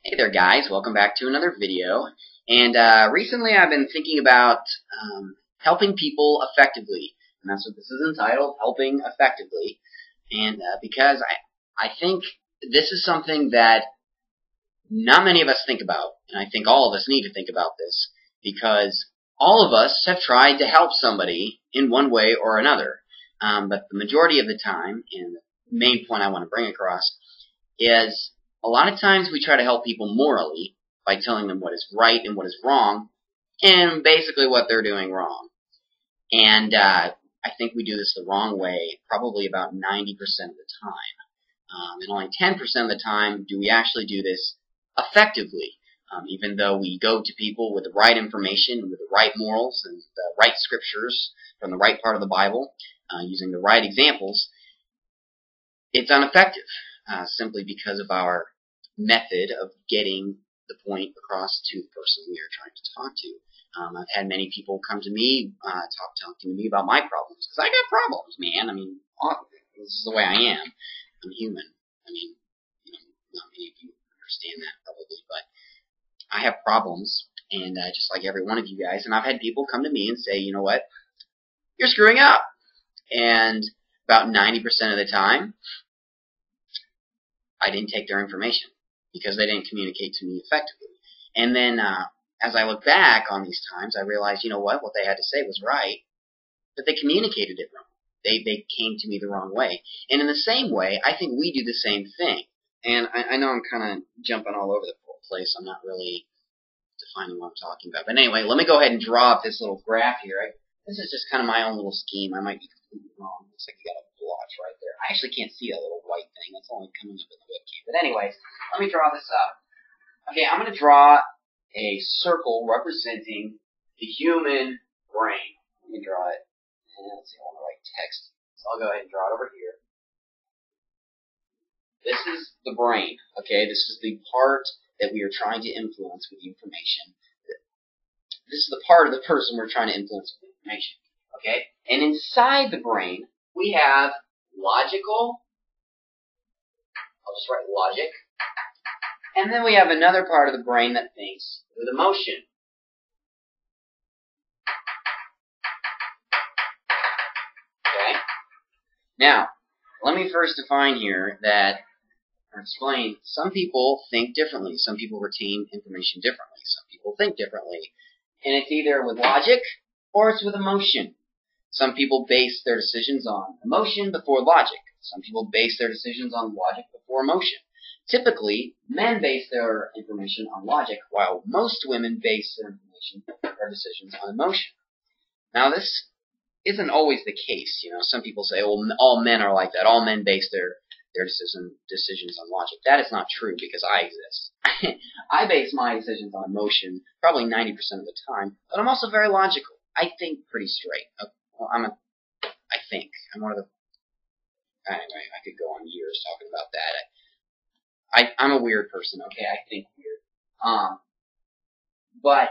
Hey there guys, welcome back to another video. And recently I've been thinking about helping people effectively. And that's what this is entitled, Helping Effectively. And because I think this is something that not many of us think about. And I think all of us need to think about this. Because all of us have tried to help somebody in one way or another. But the majority of the time, and the main point I want to bring across, is a lot of times we try to help people morally by telling them what is right and what is wrong, and basically what they're doing wrong. And I think we do this the wrong way, probably about 90% of the time. And only 10% of the time do we actually do this effectively, even though we go to people with the right information, with the right morals, and the right scriptures from the right part of the Bible, using the right examples. It's ineffective, simply because of our method of getting the point across to the person we are trying to talk to. I've had many people come to me, talking to me about my problems, because I got problems, man. I mean, this is the way I am. I'm human. I mean, not many of you understand that probably, but I have problems, and just like every one of you guys, and I've had people come to me and say, you know what, you're screwing up. And about 90% of the time, I didn't take their information because they didn't communicate to me effectively. And then as I look back on these times, I realized, you know what they had to say was right, but they communicated it wrong. They came to me the wrong way. And in the same way, I think we do the same thing. And I know I'm kind of jumping all over the place. I'm not really defining what I'm talking about. But anyway, let me go ahead and draw up this little graph here. This is just kind of my own little scheme. I might be completely wrong. Looks like you got a blotch right there. I actually can't see that little white thing. That's only coming up in the webcam. But anyways, let me draw this up. Okay, I'm going to draw a circle representing the human brain. Let me draw it. Let's see, I want to write text. So I'll go ahead and draw it over here. This is the brain. Okay, this is the part that we are trying to influence with information. This is the part of the person we're trying to influence with information. Okay? And inside the brain, we have logical, I'll just write logic, and then we have another part of the brain that thinks with emotion. Okay? Now, let me first define here that, or explain, some people think differently. Some people retain information differently. Some people think differently. And it's either with logic or it's with emotion. Some people base their decisions on emotion before logic. Some people base their decisions on logic before emotion. Typically, men base their information on logic, while most women base their decisions on emotion. Now, this isn't always the case. You know, some people say, well, all men are like that. All men base their decisions on logic. That is not true, because I exist. I base my decisions on emotion probably 90% of the time, but I'm also very logical. I think pretty straight. Well, I'm one of the, anyway, I could go on years talking about that. I'm a weird person, okay? I think weird. But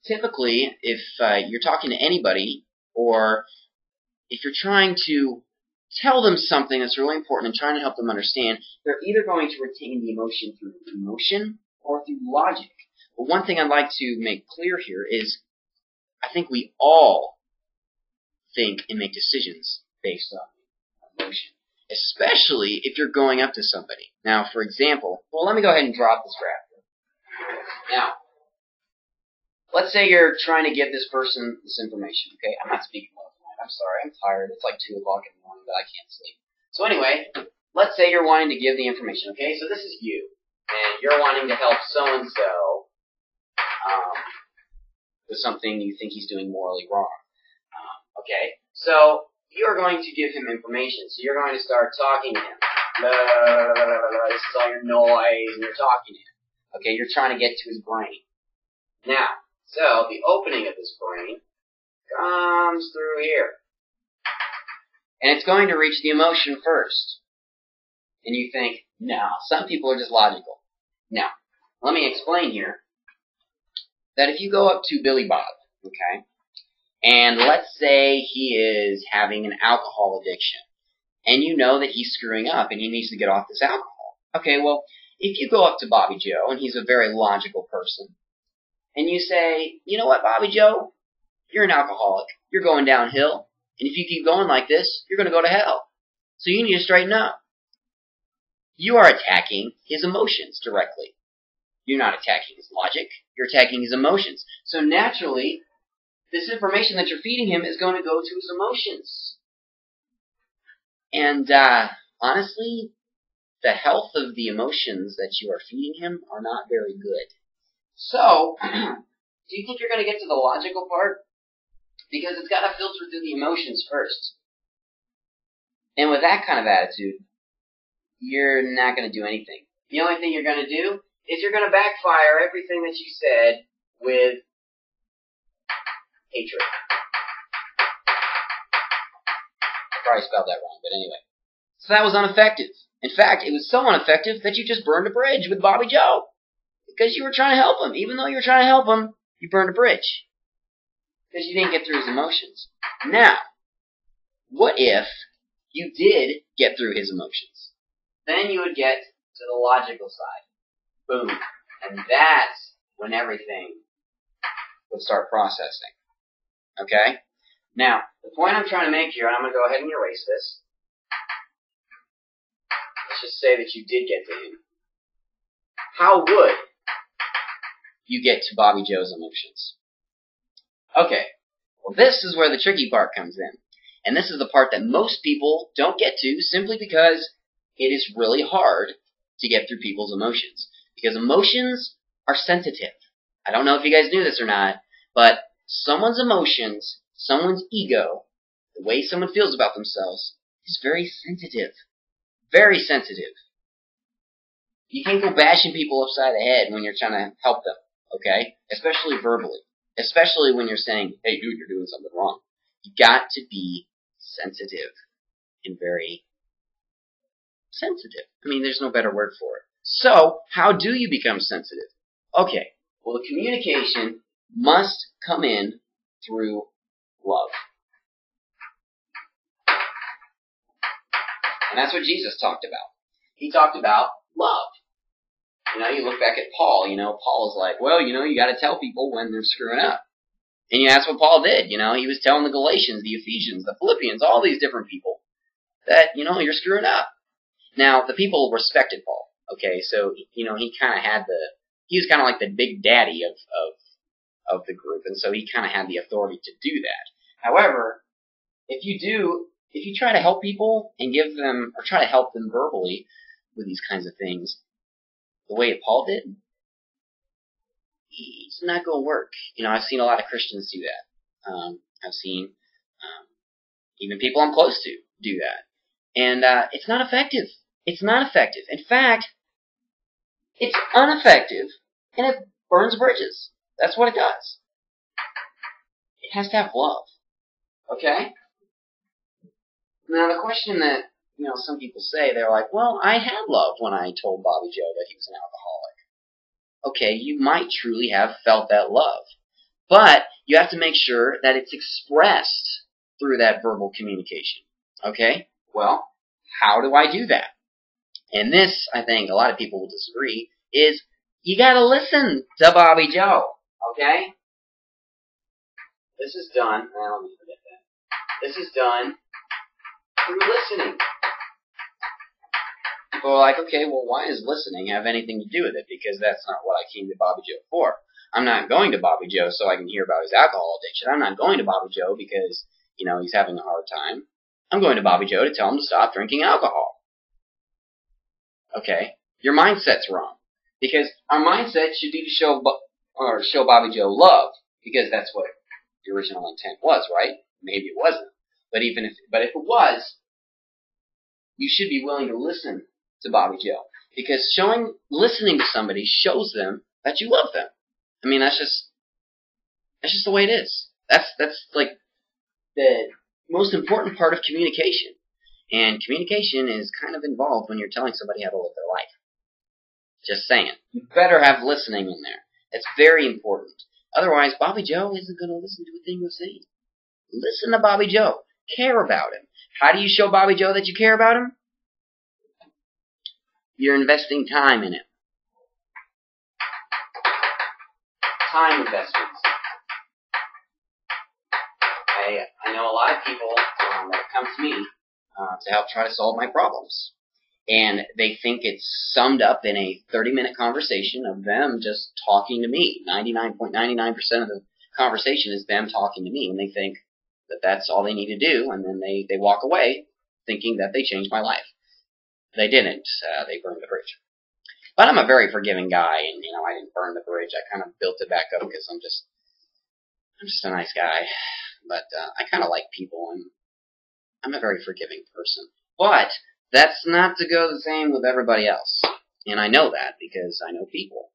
typically, if you're talking to anybody, or if you're trying to tell them something that's really important and trying to help them understand, they're either going to retain the emotion through emotion or through logic. But one thing I'd like to make clear here is I think we all think and make decisions based on emotion, especially if you're going up to somebody. Now, for example, well, let me go ahead and drop this graph here. Now, let's say you're trying to give this person this information, okay? I'm not speaking well tonight. I'm sorry. I'm tired. It's like 2 o'clock in the morning, but I can't sleep. So anyway, let's say you're wanting to give the information, okay? So this is you, and you're wanting to help so-and-so with something you think he's doing morally wrong. Okay? So you're going to give him information. So you're going to start talking to him. Blah, blah, blah, blah, blah. This is all your noise, and you're talking to him. Okay? You're trying to get to his brain. Now, so the opening of this brain comes through here. And it's going to reach the emotion first. And you think, no, some people are just logical. Now, let me explain here that if you go up to Billy Bob, okay, and let's say he is having an alcohol addiction, and you know that he's screwing up and he needs to get off this alcohol. Okay, well, if you go up to Bobby Joe, and he's a very logical person, and you say, you know what, Bobby Joe, you're an alcoholic. You're going downhill. And if you keep going like this, you're going to go to hell. So you need to straighten up. You are attacking his emotions directly. You're not attacking his logic. You're attacking his emotions. So naturally, this information that you're feeding him is going to go to his emotions. And honestly, the health of the emotions that you are feeding him are not very good. So, do you think you're going to get to the logical part? Because it's got to filter through the emotions first. And with that kind of attitude, you're not going to do anything. The only thing you're going to do is you're going to backfire everything that you said with hatred. I probably spelled that wrong, but anyway. So that was ineffective. In fact, it was so ineffective that you just burned a bridge with Bobby Joe. Because you were trying to help him. Even though you were trying to help him, you burned a bridge. Because you didn't get through his emotions. Now, what if you did get through his emotions? Then you would get to the logical side. Boom. And that's when everything would start processing. Okay? Now, the point I'm trying to make here, and I'm going to go ahead and erase this. Let's just say that you did get to him. How would you get to Bobby Joe's emotions? Okay, well this is where the tricky part comes in. And this is the part that most people don't get to simply because it is really hard to get through people's emotions. Because emotions are sensitive. I don't know if you guys knew this or not, but someone's emotions, someone's ego, the way someone feels about themselves is very sensitive. Very sensitive. You can't go bashing people upside the head when you're trying to help them, okay? Especially verbally. Especially when you're saying, hey, dude, you're doing something wrong. You got to be sensitive and very sensitive. I mean, there's no better word for it. So, how do you become sensitive? Okay, well, the communication must come in through love. And that's what Jesus talked about. He talked about love. You know, you look back at Paul, Paul is like, well, you got to tell people when they're screwing up. And that's what Paul did, he was telling the Galatians, the Ephesians, the Philippians, all these different people that, you're screwing up. Now, the people respected Paul, okay, so, he kind of had he was kind of like the big daddy of the group, and so he kind of had the authority to do that. However, if you try to help people and give them, or try to help them verbally with these kinds of things, the way Paul did, it's not going to work. I've seen a lot of Christians do that. I've seen even people I'm close to do that. And it's not effective. It's not effective. In fact, it's ineffective, and it burns bridges. That's what it does. It has to have love. Okay? Now, the question that, some people say, they're like, well, I had love when I told Bobby Joe that he was an alcoholic. Okay, you might truly have felt that love. But you have to make sure that it's expressed through that verbal communication. Okay? Well, how do I do that? And this, I think, a lot of people will disagree, is you gotta listen to Bobby Joe. Okay? This is done. Let me forget that. This is done through listening. People are like, okay, well, why does listening have anything to do with it? Because that's not what I came to Bobby Joe for. I'm not going to Bobby Joe so I can hear about his alcohol addiction. I'm not going to Bobby Joe because, he's having a hard time. I'm going to Bobby Joe to tell him to stop drinking alcohol. Okay? Your mindset's wrong. Because our mindset should be to show Bobby Joe love. Because that's what the original intent was, right? Maybe it wasn't. But if it was, you should be willing to listen to Bobby Joe. Because listening to somebody shows them that you love them. I mean, that's just the way it is. That's like the most important part of communication. And communication is kind of involved when you're telling somebody how to live their life. Just saying. You better have listening in there. It's very important. Otherwise, Bobby Joe isn't going to listen to a thing you're saying. Listen to Bobby Joe. Care about him. How do you show Bobby Joe that you care about him? You're investing time in it. Time investments. I know a lot of people that come to me to help try to solve my problems. And they think it's summed up in a 30-minute conversation of them just talking to me. 99.99% of the conversation is them talking to me, and they think that that's all they need to do, and then they walk away thinking that they changed my life. They didn't. They burned the bridge. But I'm a very forgiving guy, and I didn't burn the bridge. I kind of built it back up because I'm just a nice guy. But I kind of like people, and I'm a very forgiving person. But that's not to go the same with everybody else. And I know that because I know people.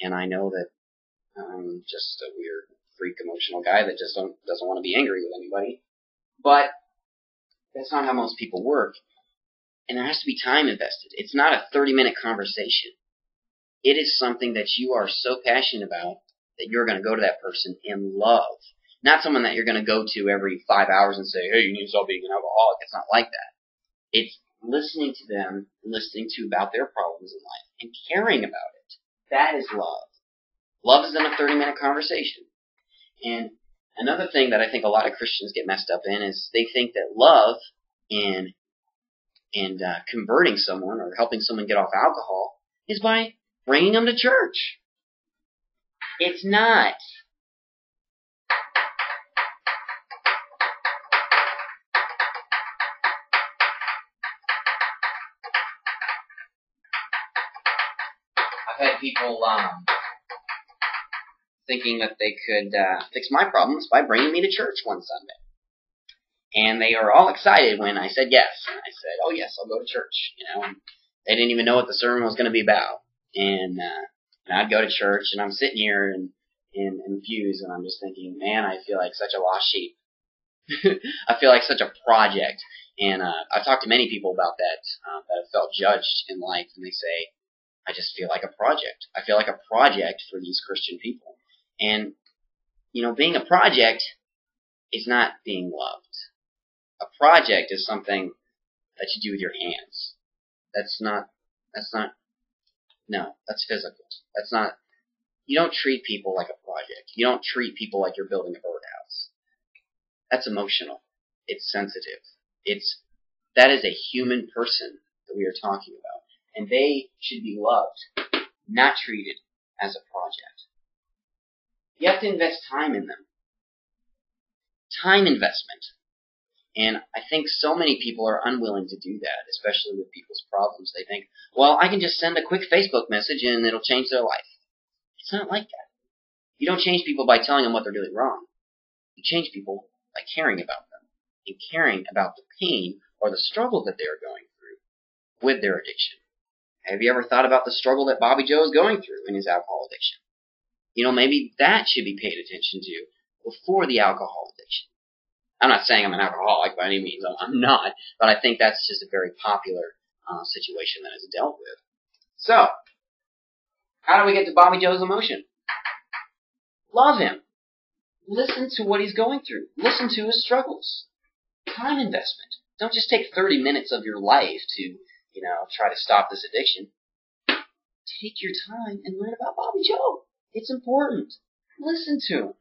And I know that I'm just a weird, freak, emotional guy that just doesn't want to be angry with anybody. But that's not how most people work. And there has to be time invested. It's not a 30-minute conversation. It is something that you are so passionate about that you're going to go to that person and love. Not someone that you're going to go to every 5 hours and say, hey, you need to stop being an alcoholic. It's not like that. It's listening to them, listening to about their problems in life, and caring about it. That is love. Love isn't a 30-minute conversation. And another thing that I think a lot of Christians get messed up in is they think that love and converting someone or helping someone get off alcohol is by bringing them to church. It's not. I've had people thinking that they could fix my problems by bringing me to church one Sunday. And they are all excited when I said yes. And I said, oh yes, I'll go to church. And they didn't even know what the sermon was going to be about. And I'd go to church, and I'm sitting here in pews, and I'm just thinking, man, I feel like such a lost sheep. I feel like such a project. And I've talked to many people about that that have felt judged in life, and they say, I just feel like a project. I feel like a project for these Christian people. And, being a project is not being loved. A project is something that you do with your hands. That's physical. You don't treat people like a project. You don't treat people like you're building a birdhouse. That's emotional. It's sensitive. That is a human person that we are talking about. And they should be loved, not treated as a project. You have to invest time in them. Time investment. And I think so many people are unwilling to do that, especially with people's problems. They think, well, I can just send a quick Facebook message and it'll change their life. It's not like that. You don't change people by telling them what they're doing wrong. You change people by caring about them and caring about the pain or the struggle that they are going through with their addiction. Have you ever thought about the struggle that Bobby Joe is going through in his alcohol addiction? Maybe that should be paid attention to before the alcohol addiction. I'm not saying I'm an alcoholic by any means. I'm not. But I think that's just a very popular situation that is dealt with. So, how do we get to Bobby Joe's emotion? Love him. Listen to what he's going through. Listen to his struggles. Time investment. Don't just take 30 minutes of your life to, try to stop this addiction. Take your time and learn about Bobby Joe. It's important. Listen to him.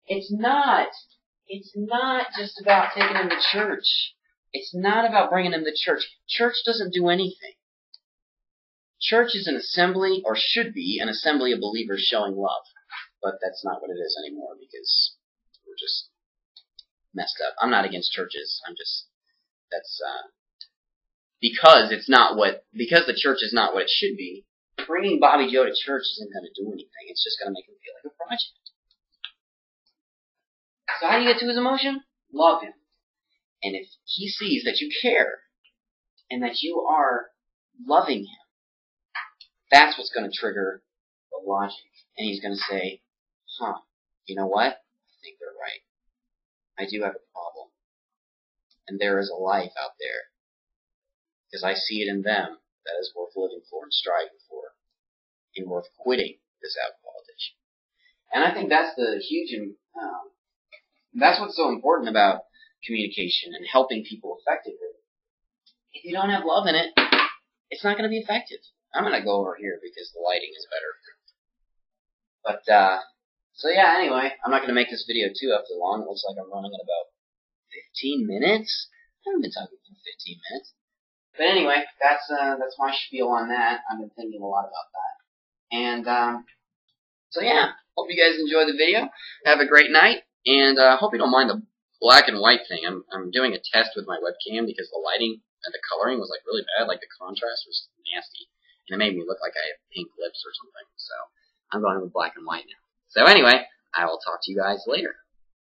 It's not just about taking him to church. It's not about bringing him to church. Church doesn't do anything. Church is an assembly, or should be, an assembly of believers showing love. But that's not what it is anymore because we're just messed up. I'm not against churches. Because the church is not what it should be, bringing Bobby Joe to church isn't going to do anything. It's just going to make him feel like a project. So how do you get to his emotion? Love him. And if he sees that you care and that you are loving him, that's what's going to trigger the logic. And he's going to say, you know what? I think they're right. I do have a problem. And there is a life out there. Because I see it in them that is worth living for and striving for. And worth quitting this alcohol addiction. And I think that's the huge... that's what's so important about communication and helping people effectively. If you don't have love in it, it's not going to be effective. I'm going to go over here because the lighting is better. But, so yeah, anyway, I'm not going to make this video too long. It looks like I'm running at about 15 minutes. I haven't been talking for 15 minutes. But anyway, that's my spiel on that. I've been thinking a lot about that. And, so yeah, hope you guys enjoy the video. Have a great night, and hope you don't mind the black and white thing. I'm doing a test with my webcam because the lighting and the coloring was like really bad, like the contrast was nasty, and it made me look like I have pink lips or something. So I'm going with black and white now. So anyway, I will talk to you guys later.